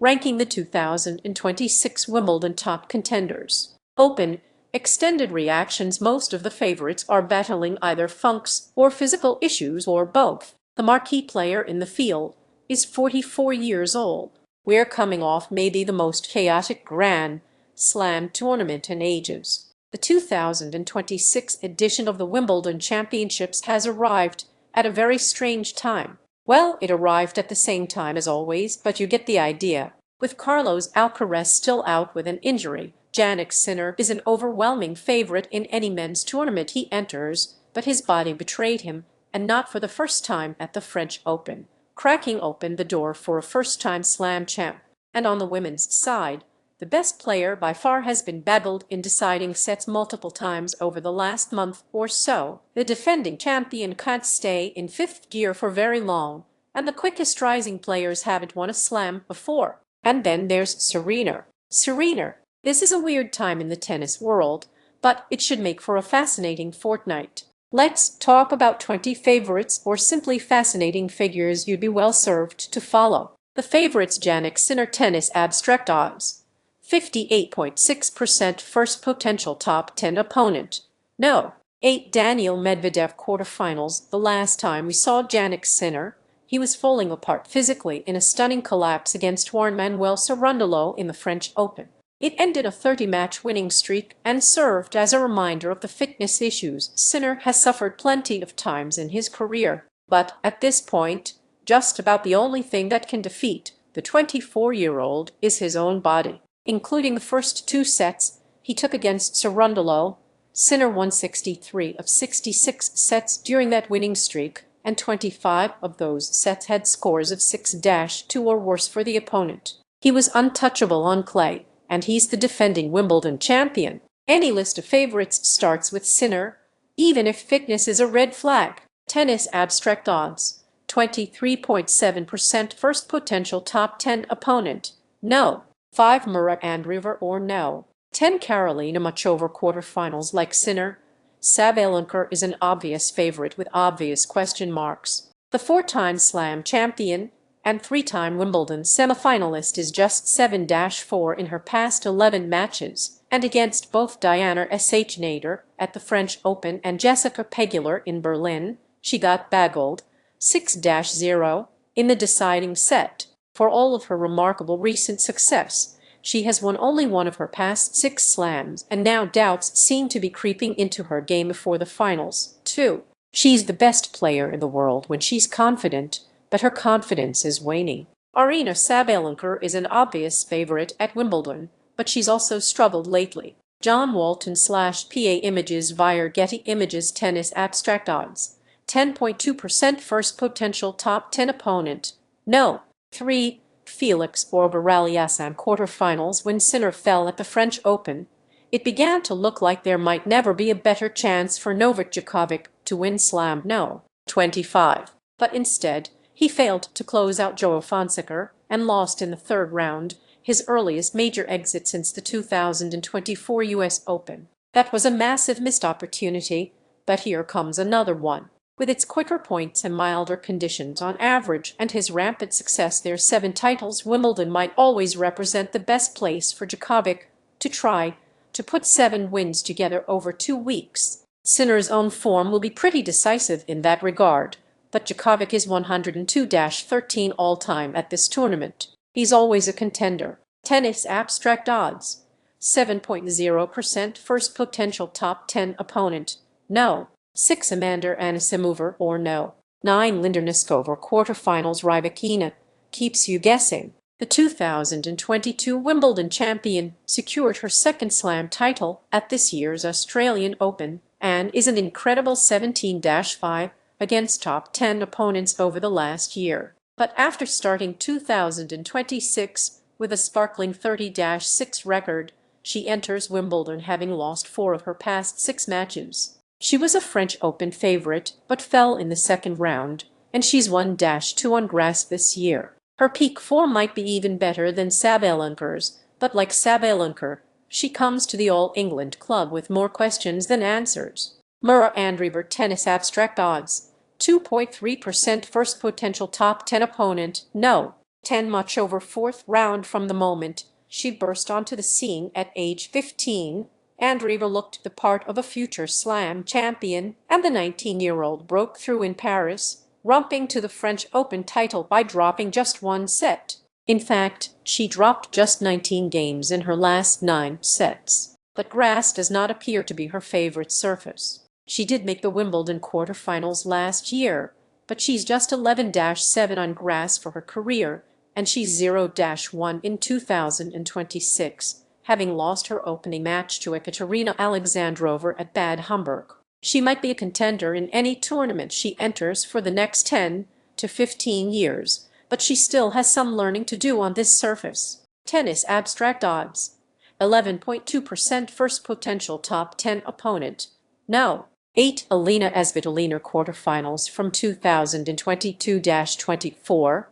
ranking the 2026 Wimbledon top contenders. Open, extended reactions. Most of the favorites are battling either funks or physical issues or both. The marquee player in the field is 44 years old. We're coming off maybe the most chaotic Grand Slam tournament in ages. The 2026 edition of the Wimbledon Championships has arrived at a very strange time. Well, it arrived at the same time as always, but you get the idea. With Carlos Alcaraz still out with an injury, Jannik Sinner is an overwhelming favorite in any men's tournament he enters, but his body betrayed him, and not for the first time at the French Open, cracking open the door for a first-time Slam champ. And on the women's side, the best player by far has been bageled in deciding sets multiple times over the last month or so. The defending champion can't stay in fifth gear for very long, and the quickest rising players haven't won a Slam before. And then there's Serena. This is a weird time in the tennis world, but it should make for a fascinating fortnight. Let's talk about 20 favorites or simply fascinating figures you'd be well served to follow. The favorites: Jannik Sinner, tennis abstract odds 58.6%, first potential top 10 opponent. No. 8. Daniil Medvedev, quarterfinals. The last time we saw Jannik Sinner, he was falling apart physically in a stunning collapse against Juan Manuel Cerundolo in the French Open. It ended a 30-match winning streak and served as a reminder of the fitness issues Sinner has suffered plenty of times in his career. But at this point, just about the only thing that can defeat the 24-year-old is his own body. Including the first two sets he took against Cerundolo, Sinner won 63 of 66 sets during that winning streak, and 25 of those sets had scores of 6-2 or worse for the opponent. He was untouchable on clay, and he's the defending Wimbledon champion. Any list of favorites starts with Sinner, even if fitness is a red flag. Tennis abstract odds 23.7%, first potential top 10 opponent. No. 5. Murray Andreeva or no. 10. Karolina Muchova, quarterfinals. Like Sinner, Sabalenka is an obvious favorite with obvious question marks. The 4-time Slam champion and 3-time Wimbledon semifinalist is just 7-4 in her past 11 matches, and against both Diana Sh. Nader at the French Open and Jessica Pegula in Berlin, she got bageled 6-0 in the deciding set. For all of her remarkable recent success, she has won only one of her past 6 slams, and now doubts seem to be creeping into her game before the finals, too. She's the best player in the world when she's confident, but her confidence is waning. Aryna Sabalenka is an obvious favorite at Wimbledon, but she's also struggled lately. John Walton/PA Images via Getty Images, tennis abstract odds 10.2%, first potential top 10 opponent. No. 3. Felix Auger-Aliassime, quarterfinals. When Sinner fell at the French Open, it began to look like there might never be a better chance for Novak Djokovic to win Slam No. 25. But instead, he failed to close out Joao Fonseca and lost in the third round, his earliest major exit since the 2024 US Open. That was a massive missed opportunity, but here comes another one. With its quicker points and milder conditions on average and his rampant success, their 7 titles, Wimbledon might always represent the best place for Djokovic to try to put 7 wins together over 2 weeks. Sinner's own form will be pretty decisive in that regard, but Djokovic is 102-13 all-time at this tournament. He's always a contender. Tennis abstract odds 7.0%, first potential top 10 opponent. No. 6. Amanda Anisimova or no. 9. Linda Noskova, quarterfinals. Rybakina keeps you guessing. The 2022 Wimbledon champion secured her second Slam title at this year's Australian Open and is an incredible 17-5 against top 10 opponents over the last year. But after starting 2026 with a sparkling 30-6 record, she enters Wimbledon having lost 4 of her past 6 matches. She was a French Open favorite, but fell in the second round, and she's 1-2 on grass this year. Her peak form might be even better than Sabalenka's, but like Sabalenka, she comes to the All England club with more questions than answers. Murray Andreeva, tennis abstract odds 2.3%, first potential top 10 opponent. No. 10 much over fourth round. From the moment she burst onto the scene at age 15, Andreeva looked the part of a future slam champion, and the 19-year-old broke through in Paris, romping to the French Open title by dropping just one set. In fact, she dropped just 19 games in her last 9 sets. But grass does not appear to be her favorite surface. She did make the Wimbledon quarterfinals last year, but she's just 11-7 on grass for her career, and she's 0-1 in 2026, having lost her opening match to Ekaterina Alexandrova at Bad Homburg. She might be a contender in any tournament she enters for the next 10 to 15 years, but she still has some learning to do on this surface. Tennis abstract odds: 11.2% first potential top 10 opponent. No. 8 Alina Svitolina quarterfinals from 2022-24.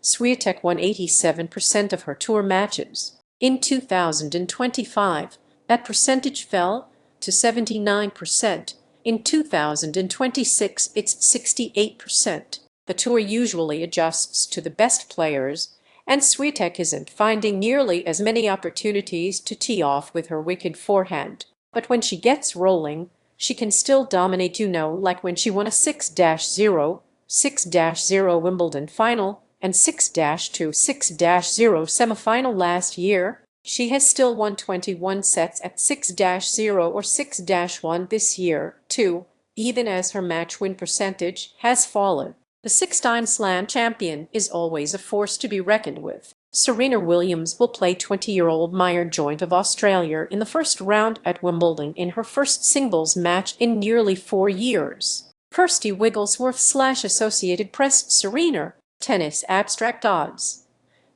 Swiatek won 87% of her tour matches. In 2025, that percentage fell to 79%. In 2026, it's 68%. The tour usually adjusts to the best players, and Swiatek isn't finding nearly as many opportunities to tee off with her wicked forehand. But when she gets rolling, she can still dominate, like when she won a 6-0, 6-0 Wimbledon final and 6-2, 6-0 semifinal last year. She has still won 21 sets at 6-0 or 6-1 this year, too, even as her match win percentage has fallen. The 6-time slam champion is always a force to be reckoned with. Serena Williams will play 20-year-old Maya Joint of Australia in the first round at Wimbledon in her first singles match in nearly 4 years. Kirsty Wigglesworth/Associated Press. Serena, tennis abstract odds: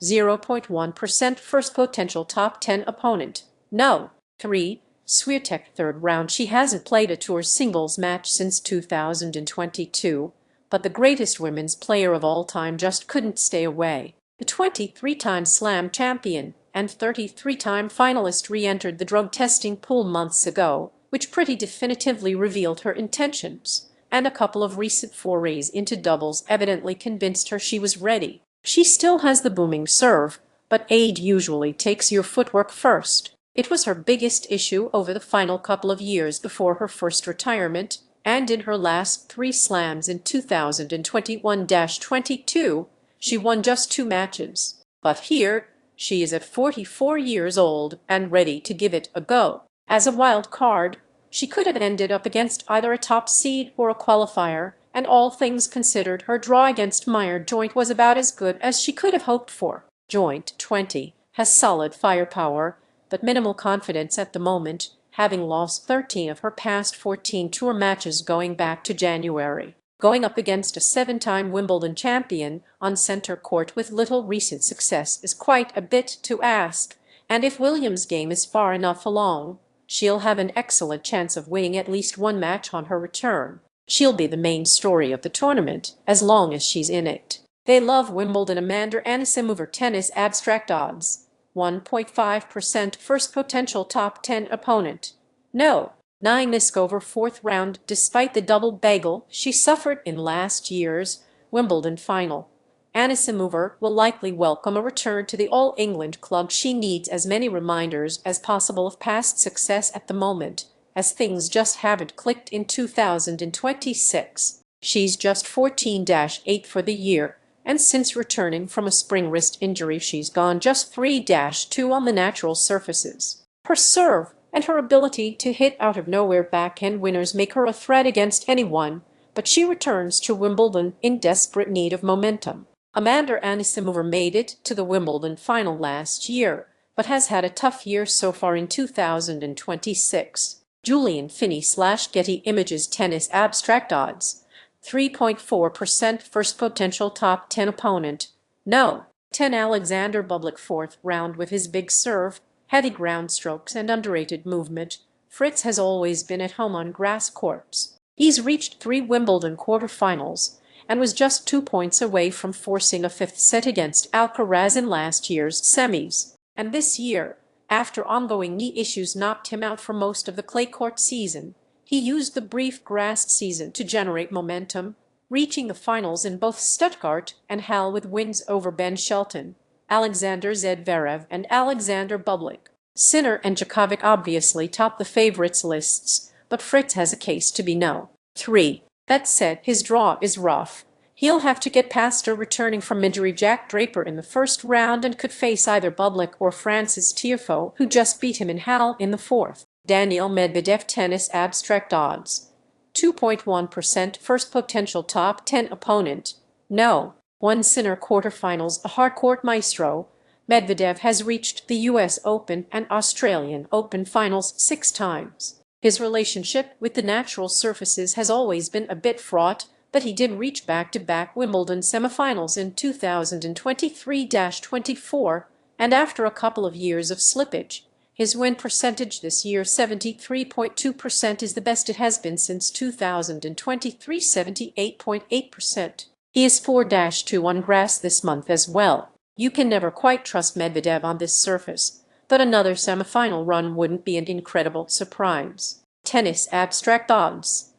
0.1% first potential top 10 opponent. No. 3 Swiatek third round. She hasn't played a tour singles match since 2022, but the greatest women's player of all time just couldn't stay away. The 23-time slam champion and 33-time finalist re-entered the drug testing pool months ago, which pretty definitively revealed her intentions, and a couple of recent forays into doubles evidently convinced her she was ready. She still has the booming serve, but age usually takes your footwork first. It was her biggest issue over the final couple of years before her first retirement, and in her last 3 slams in 2021-22, she won just 2 matches. But here, she is at 44 years old and ready to give it a go. As a wild card, she could have ended up against either a top seed or a qualifier, and all things considered, her draw against Maya Joint was about as good as she could have hoped for. Joint, 20, has solid firepower, but minimal confidence at the moment, having lost 13 of her past 14 tour matches going back to January. Going up against a 7-time Wimbledon champion on center court with little recent success is quite a bit to ask, and if Williams' game is far enough along, she'll have an excellent chance of winning at least one match on her return. She'll be the main story of the tournament, as long as she's in it. They love Wimbledon. Amanda Anisimova tennis abstract odds: 1.5% first potential top 10 opponent. No. 9 Niskova fourth round. Despite the double bagel she suffered in last year's Wimbledon final, Anisimova will likely welcome a return to the All England club. She needs as many reminders as possible of past success at the moment, as things just haven't clicked in 2026. She's just 14-8 for the year, and since returning from a spring wrist injury she's gone just 3-2 on the natural surfaces. Her serve and her ability to hit out-of-nowhere backhand winners make her a threat against anyone, but she returns to Wimbledon in desperate need of momentum. Amanda Anisimova made it to the Wimbledon final last year, but has had a tough year so far in 2026. Julian Finney/Getty Images tennis abstract odds: 3.4% first potential top 10 opponent. No. 10 Alexander Bublik fourth round. With his big serve, heavy ground strokes and underrated movement, Fritz has always been at home on grass courts. He's reached 3 Wimbledon quarterfinals and was just 2 points away from forcing a 5th set against Alcaraz in last year's semis. And this year, after ongoing knee issues knocked him out for most of the clay court season, he used the brief grass season to generate momentum, reaching the finals in both Stuttgart and Halle with wins over Ben Shelton, Alexander Zverev, and Alexander Bublik. Sinner and Djokovic obviously top the favorites lists, but Fritz has a case to be no. 3. That said, his draw is rough. He'll have to get past a returning from injury Jack Draper in the first round and could face either Bublik or Francis Tiafoe, who just beat him in Halle in the fourth. Daniil Medvedev tennis abstract odds. 2.1% first potential top 10 opponent. No. 1 Sinner quarterfinals, a hardcourt maestro. Medvedev has reached the US Open and Australian Open finals 6 times. His relationship with the natural surfaces has always been a bit fraught, but he did reach back-to-back Wimbledon semifinals in 2023-24, and after a couple of years of slippage, his win percentage this year, 73.2%, is the best it has been since 2023, 78.8%. He is 4-2 on grass this month as well. You can never quite trust Medvedev on this surface, but another semifinal run wouldn't be an incredible surprise. Tennis abstract odds.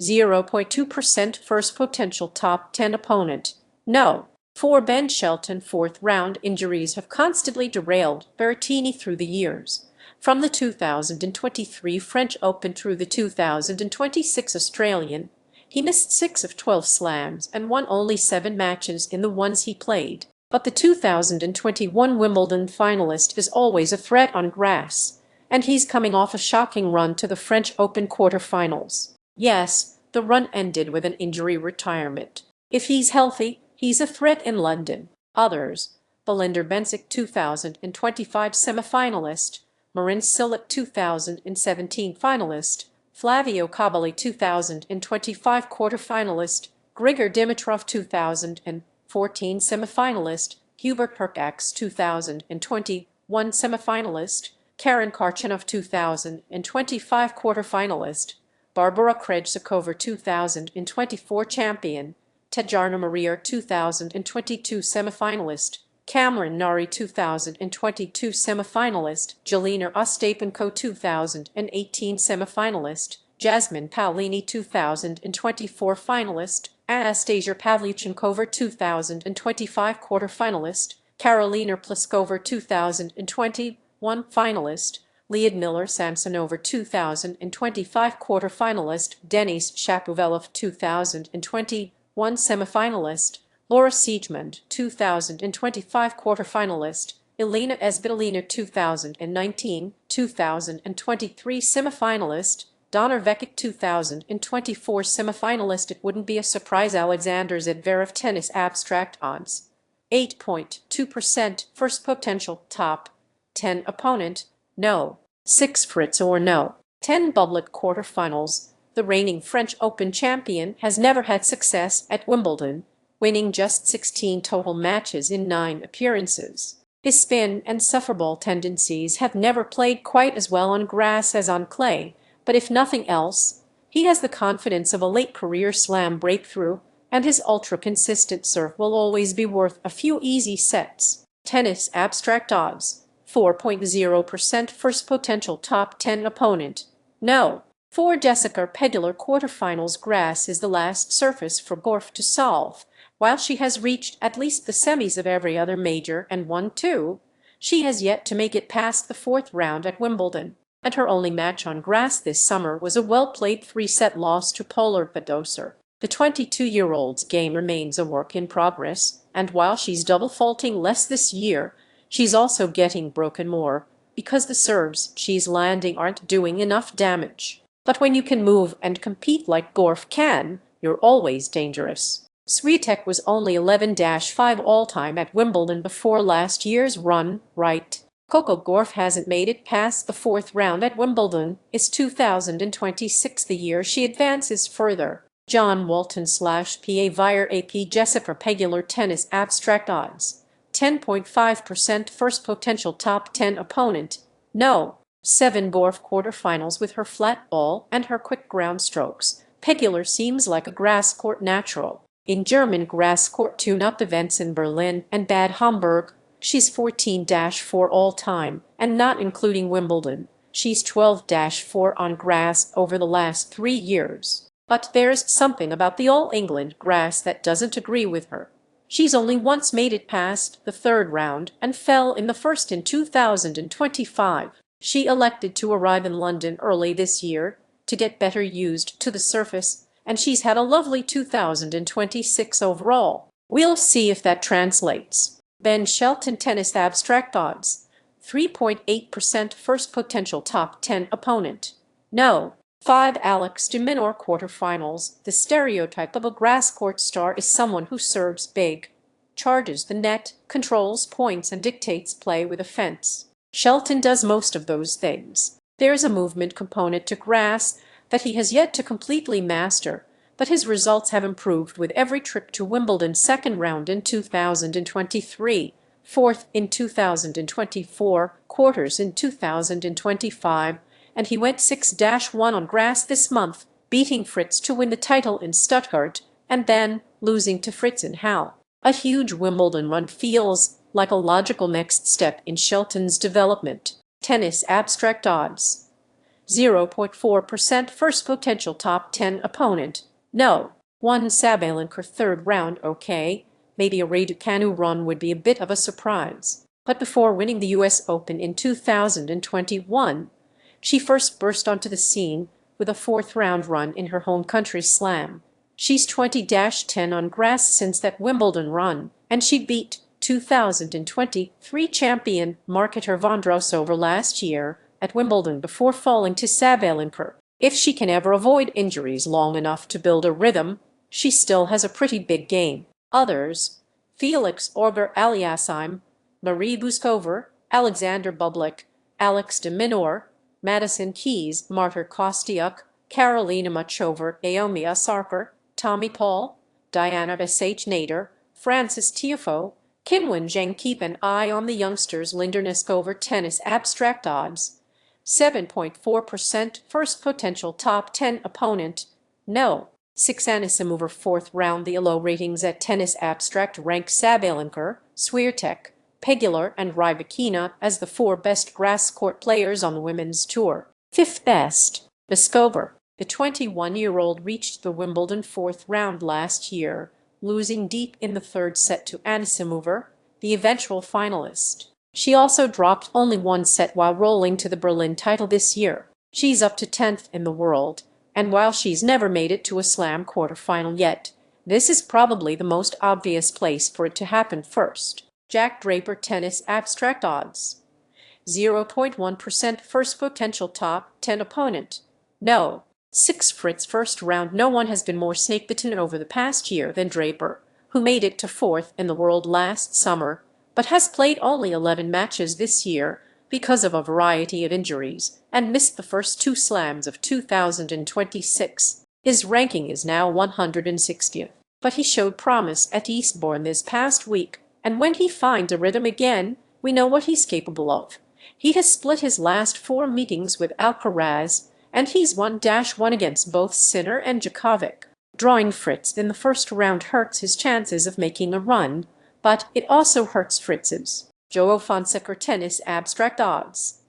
0.2% first potential top 10 opponent. No. 4 Ben Shelton fourth round injuries have constantly derailed Berrettini through the years. From the 2023 French Open through the 2026 Australian, he missed 6 of 12 slams and won only 7 matches in the ones he played. But the 2021 Wimbledon finalist is always a threat on grass, and he's coming off a shocking run to the French Open quarterfinals. Yes, the run ended with an injury retirement. If he's healthy, he's a threat in London. Others: Belinda Bencic 2025 semifinalist, Marin Cilic 2017 finalist, Flavio Cobolli 2025 quarterfinalist, Grigor Dimitrov 2014 semifinalist, Hubert Hurkacz 2021 semifinalist, Karen Khachanov 2025 quarterfinalist, Barbara Krejcikova 2024 champion, Tatjana Maria 2022 semifinalist, Cameron Norrie 2022 semifinalist, Jelena Ostapenko 2018 semifinalist, Jasmine Paolini 2024 finalist, Anastasia Pavlyuchenkova 2025 quarterfinalist, Karolina Pliskova 2021 finalist, Lyudmila Samsonova 2025 quarterfinalist, Denis Shapovalov 2021 semifinalist, Laura Siegemund 2025 quarterfinalist, Elena Svitolina 2019-2023 semifinalist, Donner Vekic 2024 semifinalist. It wouldn't be a surprise. Alexander Zverev tennis abstract odds. 8.2% first potential top 10 opponent. No. 6 Fritz or no. 10 Bublik quarterfinals. The reigning French Open champion has never had success at Wimbledon, winning just 16 total matches in 9 appearances. His spin and sufferball tendencies have never played quite as well on grass as on clay, but if nothing else, he has the confidence of a late career slam breakthrough, and his ultra-consistent serve will always be worth a few easy sets. Tennis abstract odds. 4.0% first potential top 10 opponent. No. 4 Jessica Pegula quarterfinals. Grass is the last surface for Gorf to solve. While she has reached at least the semis of every other major and won 2, she has yet to make it past the 4th round at Wimbledon, and her only match on grass this summer was a well-played 3-set loss to Polar Podosor. The 22-year-old's game remains a work in progress, and while she's double faulting less this year, she's also getting broken more, because the serves she's landing aren't doing enough damage. But when you can move and compete like Gorf can, you're always dangerous. Swiatek was only 11-5 all-time at Wimbledon before last year's run, right? Coco Gauff hasn't made it past the 4th round at Wimbledon. Is 2026 the year she advances further? John Walton/PA Vire AP Jessica Pegula tennis abstract odds. 10.5% first potential top 10 opponent. No. 7 Gorf quarterfinals. With her flat ball and her quick ground strokes, Pegula seems like a grass court natural. In German grass court tune-up events in Berlin and Bad Homburg, she's 14-4 all-time, and not including Wimbledon. She's 12-4 on grass over the last 3 years. But there's something about the All England grass that doesn't agree with her. She's only once made it past the third round and fell in the first in 2025. She elected to arrive in London early this year to get better used to the surface, and she's had a lovely 2026 overall. We'll see if that translates. Ben Shelton tennis abstract odds. 3.8% first potential top 10 opponent. No. 5 Alex de Minaur quarterfinals. The stereotype of a grass court star is someone who serves big, charges the net, controls points, and dictates play with a fence. Shelton does most of those things. There's a movement component to grass that he has yet to completely master, but his results have improved with every trip to Wimbledon, second round in 2023, fourth in 2024, quarters in 2025, and he went 6-1 on grass this month, beating Fritz to win the title in Stuttgart and then losing to Fritz in Halle. A huge Wimbledon run feels like a logical next step in Shelton's development. Tennis abstract odds. 0.4% first potential top 10 opponent. No. 1 Sabalenka third round. Okay, maybe a Raducanu run would be a bit of a surprise. But before winning the US Open in 2021, she first burst onto the scene with a fourth-round run in her home country Slam. She's 20-10 on grass since that Wimbledon run, and she beat 2023 champion Marketa Vondrousova last year at Wimbledon before falling to Sabalenka. If she can ever avoid injuries long enough to build a rhythm, she still has a pretty big game. Others: Felix Auger-Aliassime, Marie Buskova, Alexander Bublik, Alex de Minaur, Madison Keys, Marta Kostyuk, Karolina Muchova, Naomi Osaka, Tommy Paul, Diana Nader, Frances Tiafoe, Qinwen Zheng. Keep an eye on the youngsters. Linda Neskova tennis abstract odds. 7.4% first potential top 10 opponent. No. 6 Anisimova fourth round. The low ratings at tennis abstract rank Sabalenka, Swiatek, Pegular, and Rybakina as the 4 best grass court players on the women's tour. 5th best, Beskova. The 21-year-old reached the Wimbledon fourth round last year, losing deep in the third set to Anisimova, the eventual finalist. She also dropped only 1 set while rolling to the Berlin title this year. She's up to 10th in the world, and while she's never made it to a Slam quarterfinal yet, this is probably the most obvious place for it to happen first. Jack Draper tennis abstract odds. 0.1% first potential top 10 opponent. No. 6 Fritz first round. No one has been more snake-bitten over the past year than Draper, who made it to 4th in the world last summer, but has played only 11 matches this year because of a variety of injuries and missed the first 2 slams of 2026. His ranking is now 160th, but he showed promise at Eastbourne this past week, and when he finds a rhythm again, we know what he's capable of. He has split his last 4 meetings with Alcaraz, and he's 1-1 against both Sinner and Djokovic. Drawing Fritz in the first round hurts his chances of making a run, but it also hurts Fritz's. Joao Fonseca tennis abstract odds.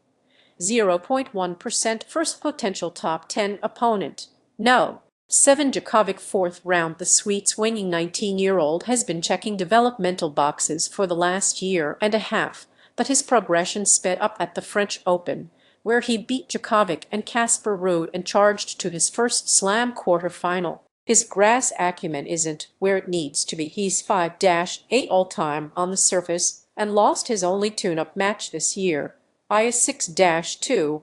0.1% first potential top 10 opponent. No. 7 Djokovic fourth round. The sweet swinging 19-year-old has been checking developmental boxes for the last year and a half, but his progression sped up at the French Open, where he beat Djokovic and Casper Ruud and charged to his first Slam quarterfinal. His grass acumen isn't where it needs to be. He's 5-8 all-time on the surface and lost his only tune-up match this year by a 6-2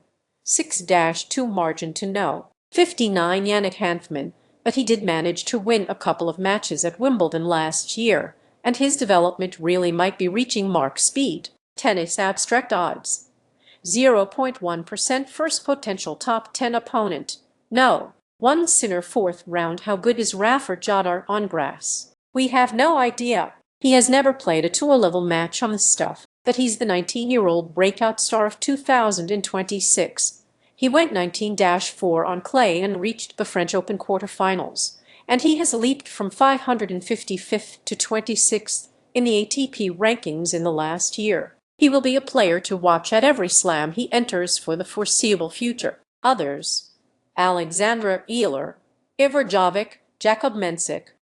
margin to no. 59 Jannik Hanfmann, but he did manage to win a couple of matches at Wimbledon last year, and his development really might be reaching Mark speed. Tennis abstract odds. 0.1% first potential top 10 opponent. No. 1 Sinner fourth round. How good is Rafa Nadal on grass? We have no idea. He has never played a tour-level match on the stuff, but he's the 19-year-old breakout star of 2026. He went 19-4 on clay and reached the French Open quarterfinals, and he has leaped from 555th to 26th in the ATP rankings in the last year. He will be a player to watch at every Slam he enters for the foreseeable future. Others: Alexandra Eiler, Iver Jovic, Jakub Mensik,